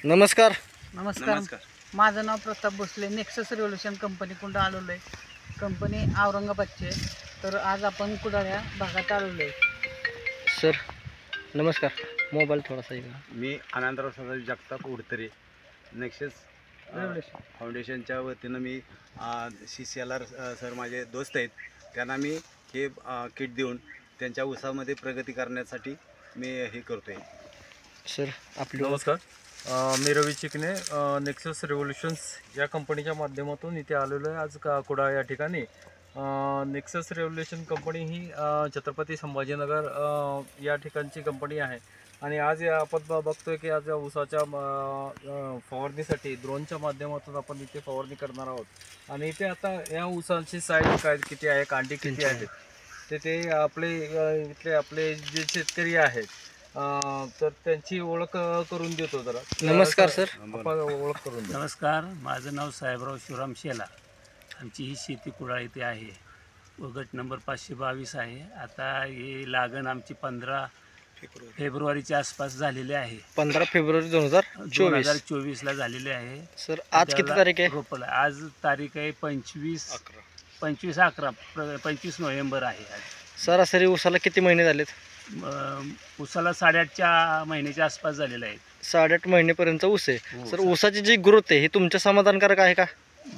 नमस्कार. नमस्कार. माझं नाव Pratap Bhosale. Nexus revolution company कुठं आलेलो आहे. कंपनी औरंगाबादची आहे. तर आज आपण कुडाळ या भागात आलेलो आहे. सर नमस्कार. मोबाईल थोडासा इकडं. मी आनंदराव सदाशिव जगताप उडतरे नेक्सस फाउंडेशनच्या वतीनं मी CCLR सर माझे दोस्त आहेत, त्यांना मी हे किट देऊन त्यांच्या ऊसामध्ये प्रगती करण्यासाठी मी हे करतो आहे. सर आपली नमस्कार. मी रवी चिकणे नेक्सस रिव्होल्यूशन्स या कंपनीच्या माध्यमातून इथे आलेलो आहे आज कुडाळ या ठिकाणी. नेक्सस रिव्होल्यूशन कंपनी ही छत्रपती संभाजीनगर या ठिकाणची कंपनी आहे आणि आज आपण बघतोय की आज ऊसाच्या फवारणीसाठी ड्रोनच्या माध्यमातून आपण इथे फवारणी करणार आहोत. आणि इथे आता या ऊसाची साईज काय किती आहे, कांडी किती आहेत ते आपले इथले आपले जे शेतकरी आहेत तर त्यांची ओळख करून देतो जरा. नमस्कार सर. आपण ओळख करून द्या. नमस्कार, माझं नाव साहेबराव शिवराम शेला. आमची ही शेती कुडाळ इथे आहे व गट नंबर 522 आहे. आता हे लागण आमची 15 फेब्रुवारीच्या आसपास झालेले आहे. 15 फेब्रुवारी 2024 ला झालेले आहे. सर आज किती तारीख आहे? रोपला आज तारीख आहे 25 नोव्हेंबर आहे. आज सरासरी ऊसाला किती महिने झालेत? ऊसाला 8.5 महिन्याच्या आसपास झालेले आहेत. 8.5 महिनेपर्यंत ऊस आहे. हो, सर ऊसाची जी ग्रोथ आहे ही तुमच्या समाधानकारक आहे का?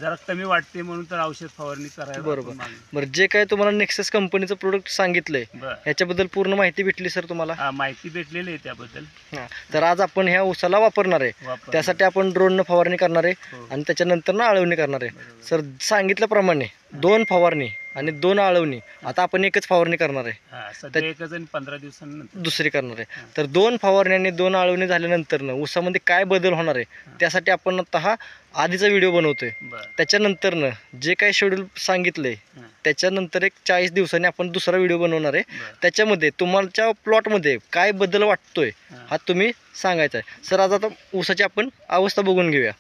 जरा कमी वाटते म्हणून तर औषध फवारणी करायला बरोबर. आपण मागणी. बरं, जे काय तुम्हाला नेक्सस कंपनीचं प्रोडक्ट सांगितलंय बरं. ह्याच्याबद्दल पूर्ण माहिती भेटली सर तुम्हाला? माहिती भेटलेली आहे त्याबद्दल. हां, तर आज आपण ह्या ऊसाला वापरणार आहे. त्यासाठी आपण ड्रोननं फवारणी करणार आहे हो. आणि त्याच्यानंतर आळवणी करणार आहे. सर सांगितल्याप्रमाणे 2 फवारणी आणि 2 आळवणी. आता आपण एकच फवारणी करणार आहे, सध्या एकच आणि 15 दिवसांनंतर दुसरी करणार आहे. तर 2 फवारणी आणि 2 आळवणी झाल्यानंतर ऊसामध्ये काय बदल होणार आहे त्यासाठी आपण आता हा आधीचा व्हिडिओ बनवतोय. त्याच्यानंतर जे काही शेड्यूल सांगितलंय त्याच्यानंतर एक 40 दिवसांनी आपण दुसरा व्हिडिओ बनवणार आहे. त्याच्यामध्ये तुमच्या प्लॉटमध्ये काय बदल वाटतोय हा तुम्ही सांगायचा आहे. सर आज आता ऊसाची आपण अवस्था बघून घेऊया.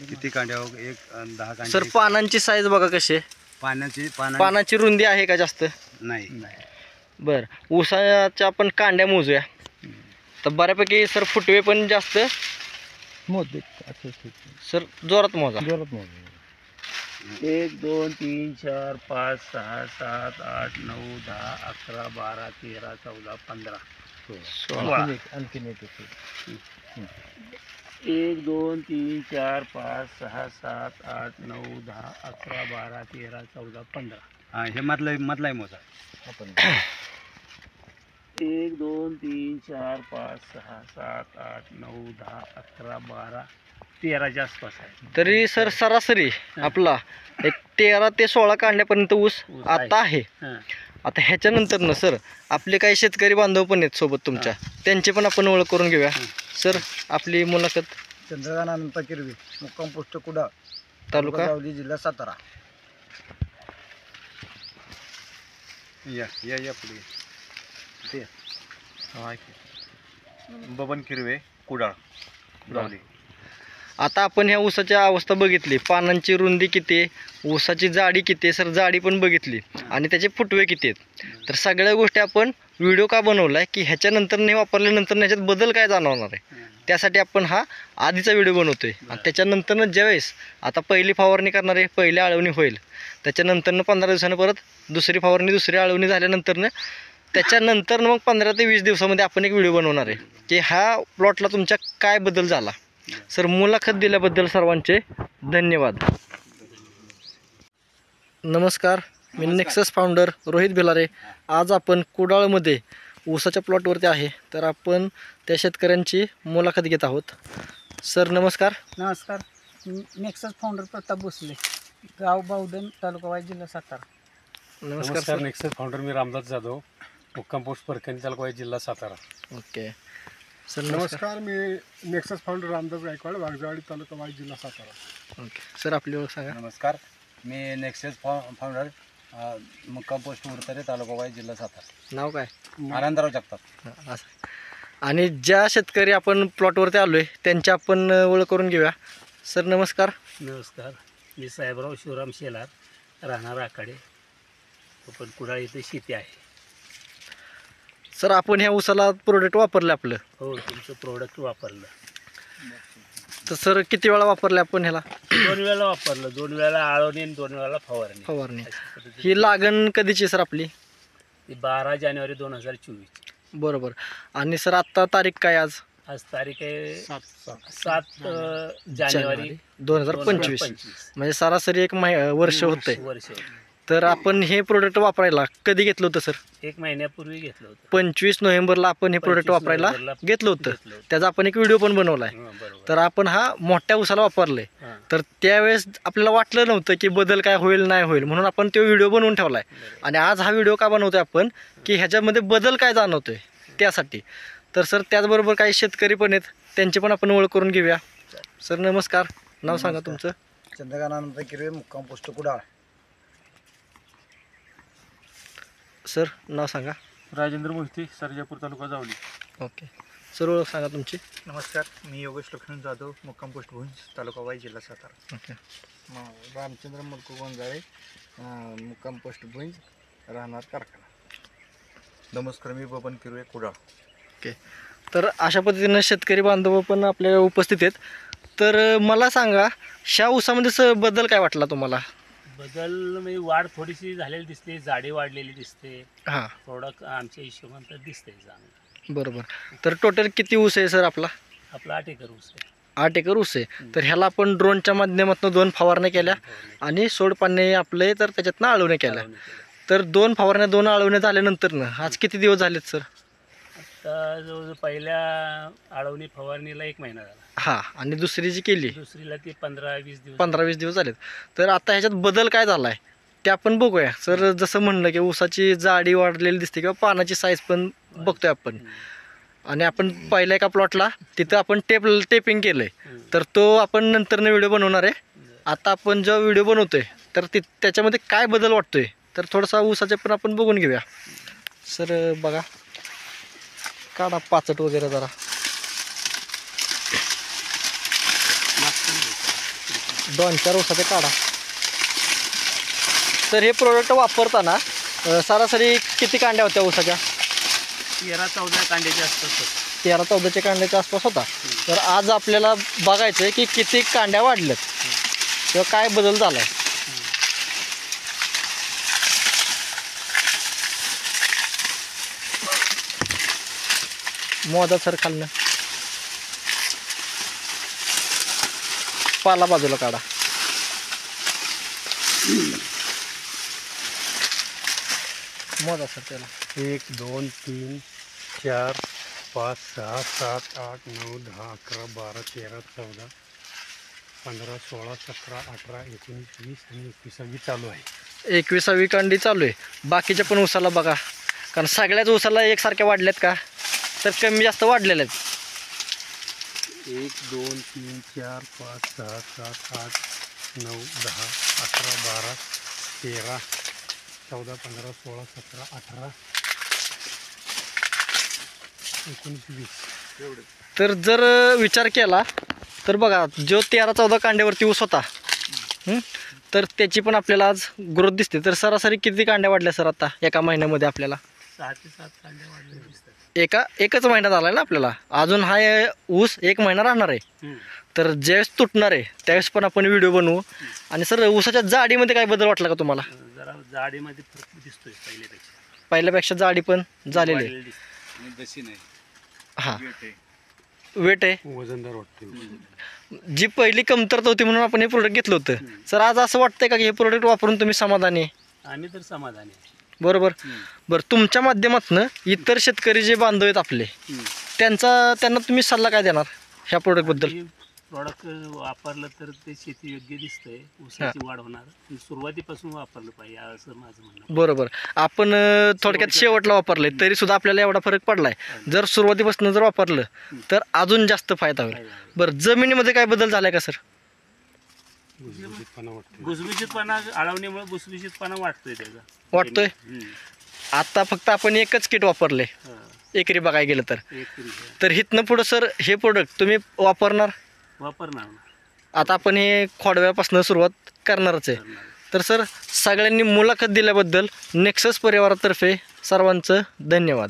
किती कांड्या? 10 कांड्या. सर पानांची साईज बघा कशी आहे. पानाची रुंदी आहे का जास्त? नाही. बर, ऊसाच्या आपण कांड्या मोजूया तर बऱ्यापैकी सर फुटवे पण जास्त. सर जोरात मोजा. 1 2 3 4 5 6 7 8 9 10 11 12 13 14 15 16. 1 2 3 4 5 6 7 8 9 10 11 12 13 14 15. हे मधला आहे मोजा. 1 2 3 4 5 6 7 8 9 10 11 12 13च्या आसपास आहे. तरी सर सरासरी आपला एक 13 ते 16 काढण्यापर्यंत ऊस आता आहे. आता ह्याच्यानंतर ना सर आपले काही शेतकरी बांधव पण आहेत सोबत तुमच्या, त्यांची पण आपण ओळख करून घेऊया. सर आपली मुलाखत. चंद्रकांत अनंत किरवी, मुक्काम पोस्ट कुडाळ, तालुका सावली, जिल्हा सातारा. या पुढे ते बबन किरवे, कुडाळ, गावली. आता आपण ह्या ऊसाच्या अवस्था बघितली. पानांची रुंदी किती आहे, ऊसाची जाडी किती आहे, सर जाडी पण बघितली आणि त्याचे फुटवे किती आहेत. तर सगळ्या गोष्टी आपण व्हिडिओ का बनवला आहे की ह्याच्यानंतर नाही वापरल्यानंतर ह्याच्यात बदल काय जाणवणार आहे त्यासाठी आपण हा आधीचा व्हिडिओ बनवतोय. आणि त्याच्यानंतर ज्यावेळेस आता पहिली फवारणी करणार आहे, पहिली आळवणी होईल, त्याच्यानंतर 15 दिवसानं परत दुसरी फवारणी, दुसरी आळवणी झाल्यानंतर त्याच्यानंतर मग 15 ते 20 दिवसामध्ये आपण एक व्हिडिओ बनवणार आहे की ह्या प्लॉटला तुमच्या काय बदल झाला. सर मुलाखत दिल्याबद्दल सर्वांचे धन्यवाद. नमस्कार, मी नेक्सस फाउंडर रोहित भिलारे. आज आपण कुडाळमध्ये ऊसाच्या प्लॉटवरती आहे, तर आपण त्या शेतकऱ्यांची मुलाखत घेत आहोत. सर नमस्कार. नमस्कार. नेक्सस फाउंडर प्रताप भोसले, गाव बावधन, तालुका वाई, जिल्हा सातारा. नमस्कार सर. नेक्सस फाउंडर मी रामदास जाधव, मुक्काम पोस्ट परकंदी, तालुका वाई, जिल्हा सातारा. Okay sir. नमस्कार, मी नेक्सस फाउंडर रामदास गायकवाड, वाघजावाडी, तालुका वाई, जिल्हा सातारा. ओके सर आपली ओळख सांगा. नमस्कार, मी नेक्सस फाउंडर मुक्काम पोस्ट उडतरे, तालुका वाई, जिल्हा सातारा. नाव काय? आनंदराव जगताप. असं. आणि ज्या शेतकरी आपण प्लॉटवरती आलो आहे त्यांची आपण ओळख करून घेऊया. सर नमस्कार. नमस्कार, मी साहेबराव शिवराम शेलार, राहणार आखाडे, पण कुडाळ इथे शेती आहे. सर आपण ह्या ऊसाला प्रोडक्ट वापरलं आपलं, हो तुमचं प्रोडक्ट वापरलं. तर सर किती वेळा वापरले आपण ह्याला 2 वेळेला वापरलं, 2 वेळेला आळवणी आणि 2 वेळेला फवारणी. फवारणी? अशा पद्धतीने ही लागण कधीची सर आपली? ती 12 जानेवारी 2024. बरोबर. आणि सर आत्ता तारीख काय आज? आज तारीख आहे 7 जानेवारी 2025. म्हणजे सरासरी एक वर्ष होतंय. वर्ष. तर आपण हे प्रोडक्ट वापरायला कधी घेतलं होतं सर? 1 महिन्यापूर्वी घेतलं होतं. 25 नोव्हेंबरला आपण हे प्रोडक्ट 25 वापरायला नोव्हेंबरला घेतलं होतं. घेतलं होतं. त्याचा आपण एक व्हिडिओ पण बनवलाय. हां, बरोबर. तर आपण हा मोठ्या ऊसाला वापरले. हां, तर त्यावेळेस आपल्याला वाटलं नव्हतं की बदल काय होईल नाही होईल, म्हणून आपण तो व्हिडिओ बनवून ठेवलाय. बरोबर. आणि आज हा व्हिडिओ का बनवतोय आपण की ह्याच्यामध्ये बदल काय जाणवतोय त्यासाठी. तर सर त्याचबरोबर काही शेतकरी पण आहेत, त्यांची पण आपण ओळख करून घेऊया. सर नमस्कार, नाव सांगा तुमचं. चंद्रकांत अनंत किरवे, मुक्काम पोस्ट कुडाळ. सर नाव सांगा. राजेंद्र मोहिते, सरजापूर तालुका जावली. ओके सर, ओळख सांगा तुमची. नमस्कार, मी योगेश लक्ष्मण जाधव, मुक्काम पोस्ट भुंज, तालुका वाई, जिल्हा सातारा. ओके. रामचंद्र मुलकू गोंजाळे, मुक्काम पोस्ट भुंज, राहणार कारखाना. नमस्कार, मी बबन किरवे, कुडाळ. तर अशा पद्धतीनं शेतकरी बांधव पण आपल्या उपस्थित आहेत. तर मला सांगा, ह्या ऊसामध्ये बदल काय वाटला तुम्हाला? बदल म्हणजे वाढ थोडीशी झालेली दिसते, जाडी वाढलेली दिसते. हां प्रोडक्ट आमच्या हिशोबाने तर दिसतंय चांगलं. बरोबर. तर टोटल किती ऊस आहे सर आपला? आपला 8 एकर ऊस आहे. 8 एकर ऊस आहे. तर ह्याला आपण ड्रोनच्या माध्यमातून 2 फवारण्या केल्या आणि सोडपाणी आपले तर त्याच्यातनं आळवण्या केल्या. तर 2 फवारण्या 2 आळवण्या झाल्यानंतर ना आज किती दिवस झालेत सर? आता जवळजवळ पहिल्या आळवणी फवारणीला 1 महिना झाला. हां, आणि दुसरी जी केली दुसरीला ती 15-20 दिवस. 15-20 दिवस झालेत. तर आता ह्याच्यात बदल काय झाला आहे ते आपण बघूया. सर जसं म्हणलं की ऊसाची जाडी वाढलेली दिसते किंवा पानाची साईज पण बघतोय आपण. आणि आपण पहिल्या एका प्लॉटला तिथं आपण टेपिंग केलं आहे. तर तो आपण नंतरनं व्हिडिओ बनवणार आहे. आता आपण जो व्हिडिओ बनवतोय तर त्याच्यामध्ये काय बदल वाटतोय तर थोडासा ऊसाचे पण आपण बघून घेऊया. सर बघा, काढा पाचट वगैरे जरा. 2-4 ऊसाचे काढा. तर हे प्रोडक्ट वापरताना सरासरी किती कांड्या होत्या ऊसाच्या? 13-14 कांड्याचे असतात. 13-14 कांड्याच्या आसपास होता. तर आज आपल्याला बघायचं आहे की किती कांड्या वाढल्यात किंवा काय बदल झाला आहे. मोदा सर खालनं पाला बाजूला काढा. मोदा सर त्याला. 1 2 3 4 5 6 7 8 9 10 11 12 13 14 15 16 17 18 19 20 आणि 21वी चालू आहे. 21वी कांडी चालू आहे. बाकीच्या पण ऊसाला बघा, कारण सगळ्याच ऊसाला एकसारख्या वाढल्यात का तर कमी जास्त वाढलेल्या आहेत. 1 2 3 4 5 6 7 8 9 10 11 12 13 14 15 16 17 18 19 20. तर जर विचार केला तर बघा, जो 13-14 कांड्यावरती ऊस होता तर त्याची पण आपल्याला आज ग्रोथ दिसते. तर सरासरी किती कांड्या वाढल्या सर आता एका महिन्यामध्ये आपल्याला? 6 ते 7 कांड्या वाढलेल्या दिसतात. एकच महिना झाला आहे ना आपल्याला. अजून हा ऊस 1 महिना राहणार आहे. तर ज्यावेळेस तुटणार आहे त्यावेळेस पण आपण व्हिडिओ बनवू. आणि सर ऊसाच्या जाडीमध्ये काय बदल वाटला का तुम्हाला? जरा जाडीमध्ये फरक दिसतोय पहिल्यापेक्षा. पहिल्यापेक्षा जाडी पण झालेली आहे. वाढलेली दिसते. आणि जशी नाही हां, वेट आहे. वेट आहे. वजनदार वाटते. जी पहिली कमतरता होती म्हणून आपण हे प्रोडक्ट घेतलं होतं. सर आज असं वाटतंय का की हे प्रोडक्ट वापरून तुम्ही समाधानी आहे? आम्ही तर समाधानी आहे. बरोबर. बरं, तुमच्या माध्यमातून इतर शेतकरी जे बांधव आहेत आपले त्यांना तुम्ही सल्ला काय देणार ह्या प्रोडक्टबद्दल? प्रॉडक्ट वापरलं तर ते शेती योग्य दिसतंय, ऊसाची वाढ होणार. पण सुरुवातीपासून वापरलं पाहिजे असं माझं म्हणणं. बरोबर. आपण थोडक्यात शेवटला वापरले तरी सुद्धा आपल्याला एवढा फरक पडलाय. जर सुरुवातीपासून जर वापरलं तर अजून जास्त फायदा होईल. बरं, जमिनीमध्ये काय बदल झालाय का सर? भुसभुशीतपणा आळवणीमुळे भुसभुशीतपणा वाटतोय त्याचा. वाटतोय. आता फक्त आपण एकच किट वापरले एकरी बघायला गेलं तर इथनं पुढं सर हे प्रोडक्ट तुम्ही वापरणार? वापरणार. आता आपण हे खोडव्यापासून सुरुवात करणारच आहे. तर सर सगळ्यांनी मुलाखत दिल्याबद्दल नेक्सस परिवारातर्फे सर्वांचं धन्यवाद.